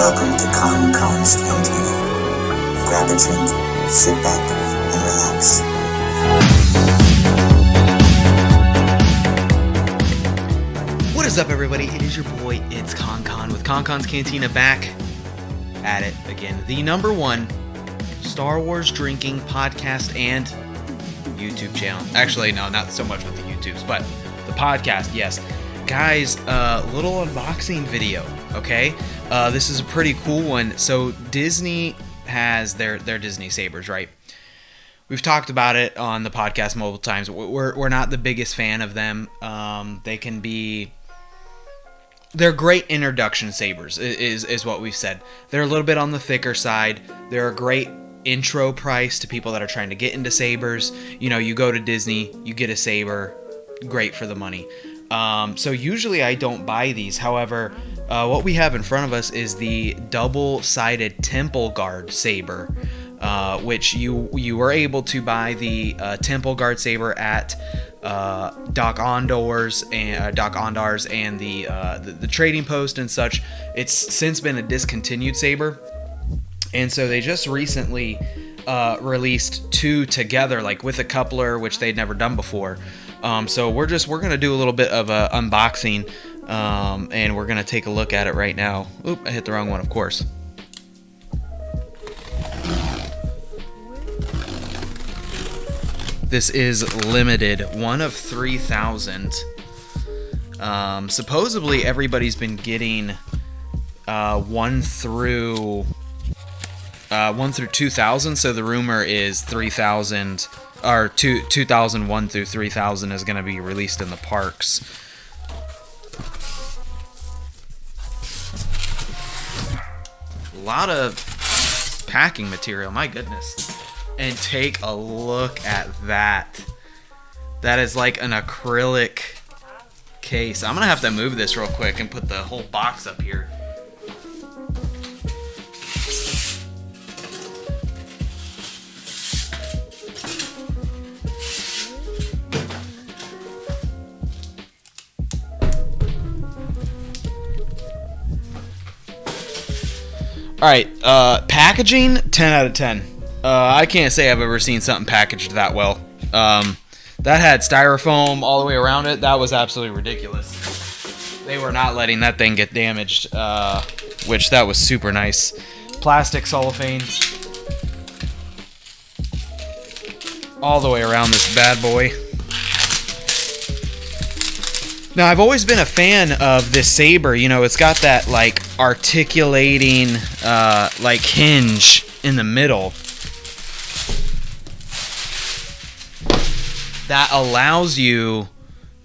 Welcome to Cantina. Grab a drink, sit back, and relax. What is up, everybody? It is your boy, it's Con with Konkon's Cantina, back at it again. The number one Star Wars drinking podcast and YouTube channel. Actually, no, not so much with the YouTubes, but the podcast, yes. Guys, little unboxing video, okay? This is a pretty cool one. So Disney has their Disney Sabers, right? We've talked about it on the podcast multiple times. We're not the biggest fan of them. They're great introduction sabers, is what we've said. They're a little bit on the thicker side. They're a great intro price to people that are trying to get into sabers. You know, you go to Disney, you get a saber, great for the money. So usually I don't buy these. However, what we have in front of us is the double-sided Temple Guard Saber, which you were able to buy the Temple Guard Saber at Doc Ondar's and the Trading Post and such. It's since been a discontinued saber, and so they just recently released two together, like with a coupler, which they'd never done before. So we're gonna do a little bit of a unboxing, and we're gonna take a look at it right now. Oop, I hit the wrong one, of course. This is limited, one of 3,000. Supposedly everybody's been getting 1 through 2,000. So the rumor is 3,000 or 2001 through 3,000 is going to be released in the parks. A lot of packing material, my goodness. And take a look at that. That is like an acrylic case. I'm gonna have to move this real quick and put the whole box up here. Alright, packaging, 10 out of 10. I can't say I've ever seen something packaged that well. That had styrofoam all the way around it. That was absolutely ridiculous. They were not letting that thing get damaged, which that was super nice. Plastic cellophane all the way around this bad boy. Now, I've always been a fan of this saber. You know, it's got that like articulating like hinge in the middle that allows you,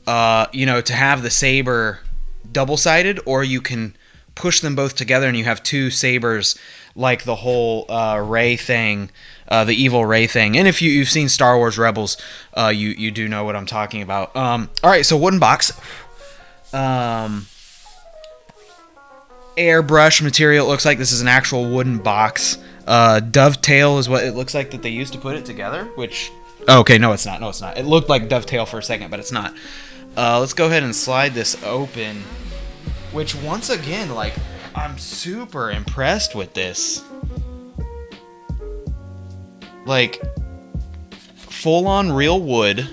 to have the saber double-sided, or you can push them both together and you have two sabers, like the whole Rey thing, the evil Rey thing. And if you've seen Star Wars Rebels, you do know what I'm talking about. All right, so wooden box. Airbrush material. It looks like this is an actual wooden box. Dovetail is what it looks like that they used to put it together, which... Okay, no, it's not. It looked like dovetail for a second, but it's not. Let's go ahead and slide this open. Which, once again, like, I'm super impressed with this. Like, full-on real wood.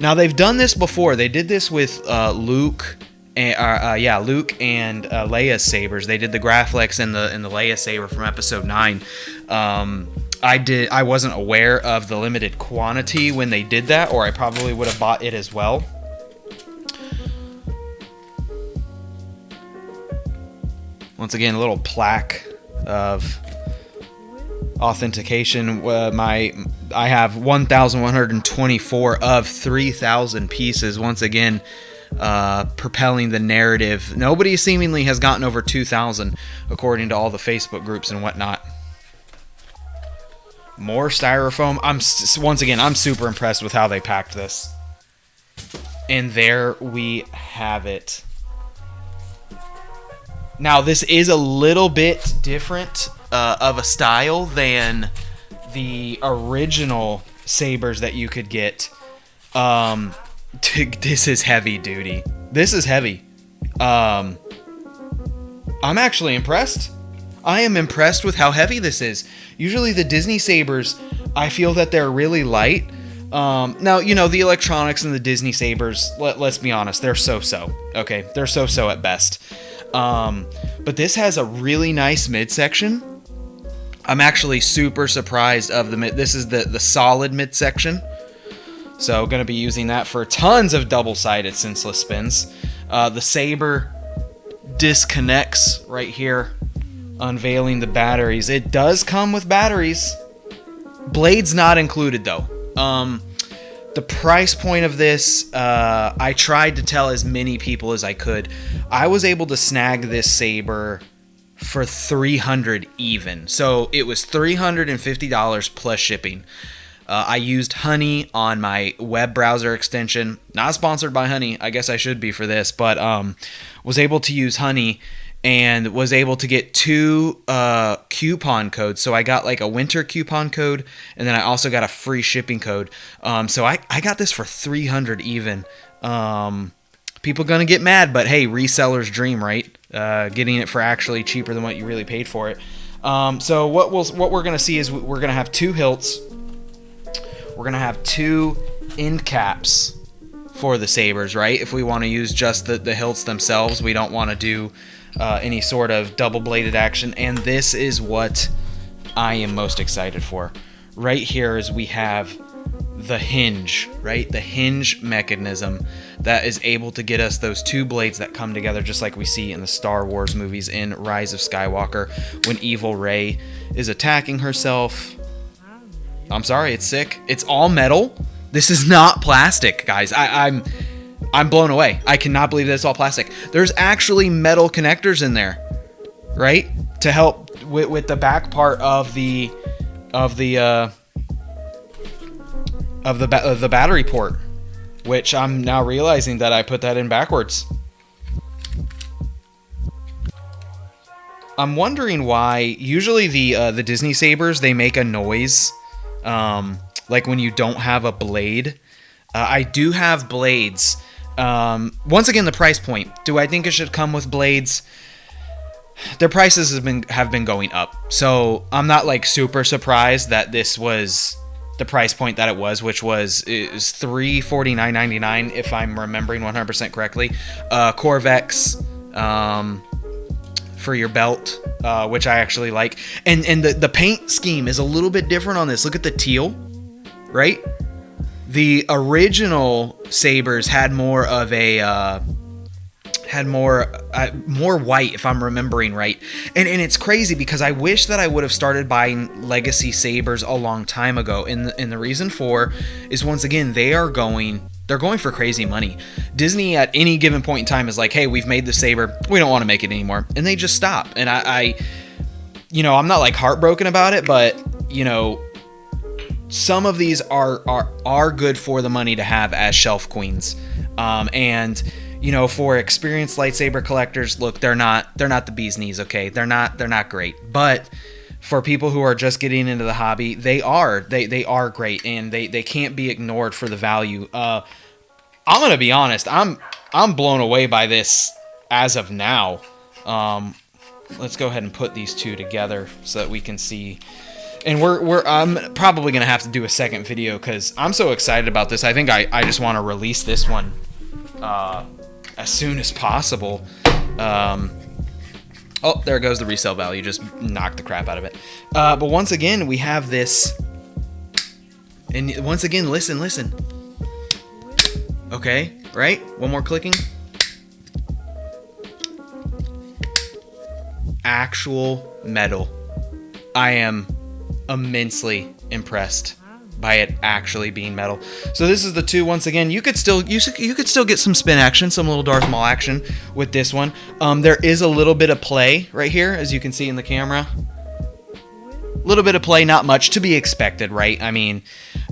Now, they've done this before. They did this with Luke and Leia's sabers. They did the Graflex and the Leia saber from Episode 9. I wasn't aware of the limited quantity when they did that, or I probably would have bought it as well. Once again, a little plaque of authentication. I have 1,124 of 3,000 pieces. Once again, propelling the narrative. Nobody seemingly has gotten over 2,000, according to all the Facebook groups and whatnot. More styrofoam. I'm super impressed with how they packed this. And there we have it. Now, this is a little bit different of a style than the original sabers that you could get. This is heavy duty. This is heavy. I'm actually impressed. I am impressed with how heavy this is. Usually the Disney sabers, I feel that they're really light. Now, you know, the electronics in the Disney sabers, let's be honest, they're so-so. Okay, they're so-so at best. But this has a really nice midsection. I'm actually super surprised of this is the solid midsection. So going to be using that for tons of double-sided senseless spins. The saber disconnects right here, unveiling the batteries. It does come with batteries. Blades not included though. The price point of this, I tried to tell as many people as I could. I was able to snag this saber for $300 even. So it was $350 plus shipping. I used Honey on my web browser extension. Not sponsored by Honey. I guess I should be for this, but was able to use Honey and was able to get 2 coupon codes. So I got like a winter coupon code, and then I also got a free shipping code. So I got this for $300 even. People gonna get mad, but hey, reseller's dream, right? Getting it for actually cheaper than what you really paid for it. So what we're gonna see is we're gonna have 2 hilts. We're gonna have 2 end caps for the sabers, right? If we want to use just the hilts themselves, we don't want to do any sort of double-bladed action. And this is what I am most excited for. Right here is we have the hinge, right? The hinge mechanism that is able to get us those 2 blades that come together, just like we see in the Star Wars movies in Rise of Skywalker when evil Rey is attacking herself. I'm sorry, it's sick. It's all metal. This is not plastic, guys. I'm blown away. I cannot believe that it's all plastic. There's actually metal connectors in there, right? To help with the back part of the battery port, which I'm now realizing that I put that in backwards. I'm wondering why usually the Disney sabers, they make a noise like when you don't have a blade. I do have blades. Once again, the price point. Do I think it should come with blades? Their prices have been going up, so I'm not like super surprised that this was the price point that it was, which is $349.99 if I'm remembering 100% correctly. Corvex for your belt, which I actually like, and the paint scheme is a little bit different on this. Look at the teal, right? The original sabers had more of a more white, if I'm remembering right. And it's crazy because I wish that I would have started buying legacy sabers a long time ago. And the reason for is, once again, they're going for crazy money. Disney at any given point in time is like, hey, we've made the saber, we don't want to make it anymore, and they just stop. And I I'm not like heartbroken about it, but some of these are good for the money to have as shelf queens. And for experienced lightsaber collectors, look, they're not the bee's knees, okay? They're not great. But for people who are just getting into the hobby, they are great, and they can't be ignored for the value. I'm gonna be honest, I'm blown away by this as of now. Let's go ahead and put these 2 together so that we can see. And I'm probably gonna have to do a second video because I'm so excited about this. I think I just want to release this one as soon as possible. Oh, there goes the resale value. Just knocked the crap out of it. But once again, we have this. And once again, listen. Okay, right? One more clicking. Actual metal. I am immensely impressed by it actually being metal. So this is the 2. Once again, you could still get some spin action, some little Darth Maul action with this one. There is a little bit of play right here, as you can see in the camera. A little bit of play, not much, to be expected, right? I mean,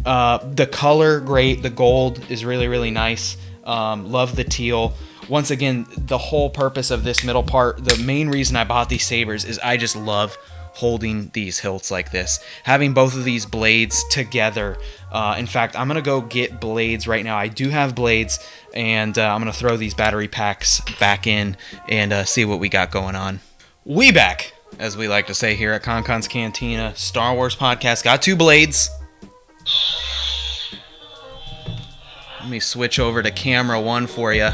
the color, great. The gold is really, really nice. Love the teal. Once again, the whole purpose of this middle part, the main reason I bought these sabers is I just love holding these hilts like this, having both of these blades together. In fact, I'm gonna go get blades right now. I do have blades, and I'm gonna throw these battery packs back in and see what we got going on. We back, as we like to say here at Cantina, Star Wars podcast. Got 2 blades. Let me switch over to camera 1 for you.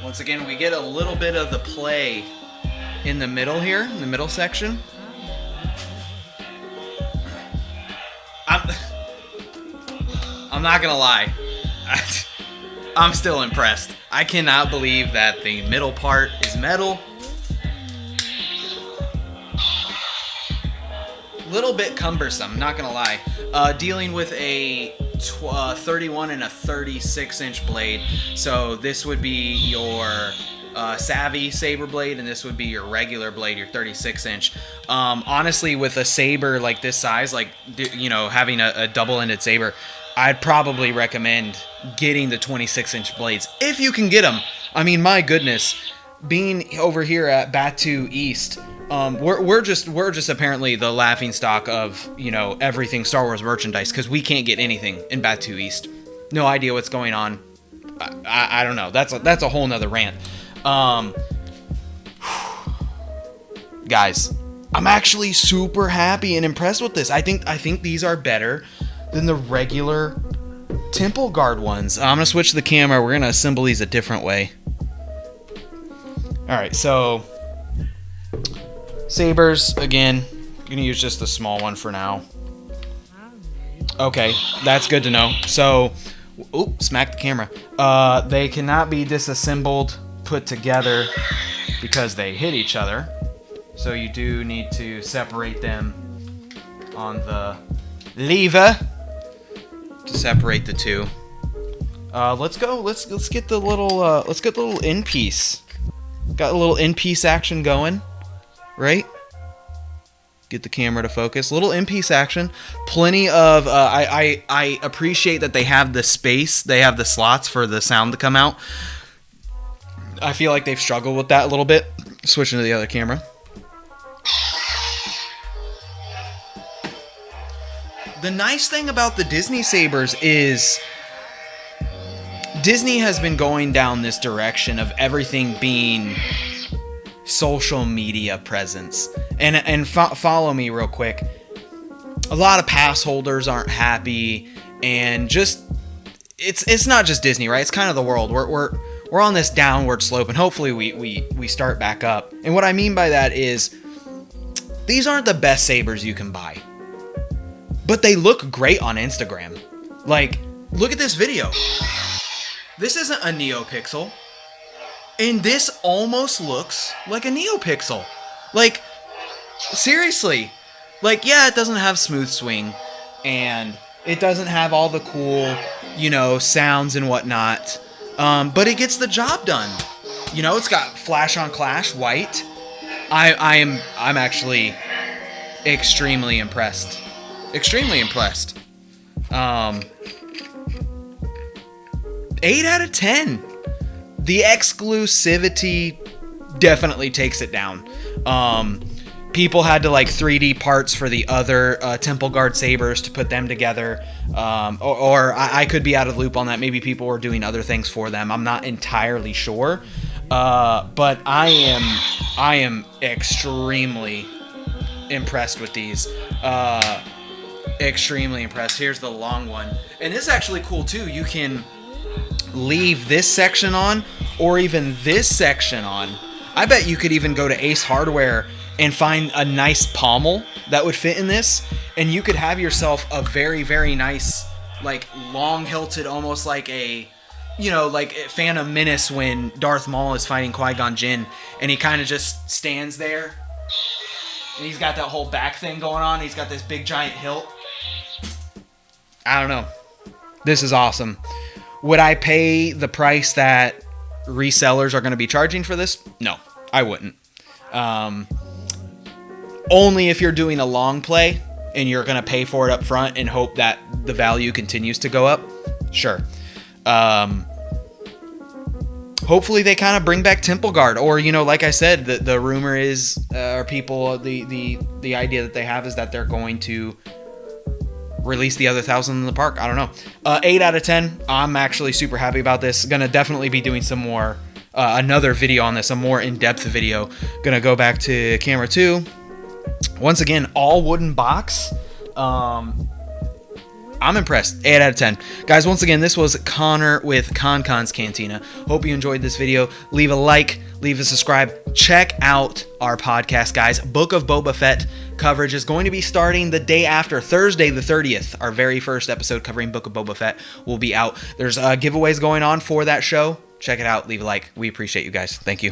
Once again, we get a little bit of the play in the middle here, in the middle section. I'm not gonna lie, I'm still impressed. I cannot believe that the middle part is metal. Little bit cumbersome, not gonna lie. Dealing with a 31 and a 36 inch blade. So this would be your savvy saber blade, and this would be your regular blade, your 36 inch. Honestly, with a saber like this size, like, you know, having a double-ended saber, I'd probably recommend getting the 26 inch blades if you can get them. I mean, my goodness, being over here at Batu East, we're just apparently the laughing stock of, you know, everything Star Wars merchandise, because we can't get anything in Batu East. No idea what's going on. I don't know. That's a whole nother rant. Guys, I'm actually super happy and impressed with this. I think these are better than the regular Temple Guard ones. I'm gonna switch the camera. We're gonna assemble these a different way. All right, so sabers again. I'm gonna use just the small one for now. Okay, that's good to know. So, smack the camera. They cannot be disassembled, put together, because they hit each other. So you do need to separate them on the lever to separate the two. Let's go. Let's get the little end piece. Got a little end piece action going, right? Get the camera to focus. Little end piece action. Plenty of. I appreciate that they have the space. They have the slots for the sound to come out. I feel like they've struggled with that a little bit. Switching to the other camera. The nice thing about the Disney Sabers is Disney has been going down this direction of everything being social media presence. And follow me real quick. A lot of pass holders aren't happy, and just it's not just Disney, right? It's kind of the world. We're on this downward slope, and hopefully we start back up. And what I mean by that is these aren't the best sabers you can buy, but they look great on Instagram. Like, look at this video. This isn't a NeoPixel, and this almost looks like a NeoPixel. Like, seriously. Like, yeah, it doesn't have smooth swing, and it doesn't have all the cool, you know, sounds and whatnot, but it gets the job done. You know, it's got flash on clash, white. I'm actually extremely impressed. Extremely impressed. 8 out of 10. The exclusivity definitely takes it down. People had to like 3D parts for the other Temple Guard sabers to put them together. Or I could be out of the loop on that. Maybe people were doing other things for them. I'm not entirely sure. But I am extremely impressed with these. Extremely impressed. Here's the long one, and this is actually cool too. You can leave this section on, or even this section on. I bet you could even go to Ace Hardware and find a nice pommel that would fit in this, and you could have yourself a very, very nice, like, long hilted, almost like a, you know, like Phantom Menace when Darth Maul is fighting Qui-Gon Jinn, and he kind of just stands there, and he's got that whole back thing going on. He's got this big giant hilt. I don't know. This is awesome. Would I pay the price that resellers are going to be charging for this? No, I wouldn't. Only if you're doing a long play and you're going to pay for it up front and hope that the value continues to go up. Sure. hopefully they kind of bring back Temple Guard, or like I said, the rumor is, or people, the idea that they have is that they're going to release the other 1,000 in the park. I don't know. 8 out of 10. I'm actually super happy about this. Gonna definitely be doing some more, another video on this, a more in-depth video. Gonna go back to camera 2. Once again, all wooden box. I'm impressed. 8 out of 10. Guys, once again, this was Konnor with Cantina. Hope you enjoyed this video. Leave a like, leave a subscribe. Check out our podcast, guys. Book of Boba Fett coverage is going to be starting the day after, Thursday the 30th. Our very first episode covering Book of Boba Fett will be out. There's giveaways going on for that show. Check it out. Leave a like. We appreciate you guys. Thank you.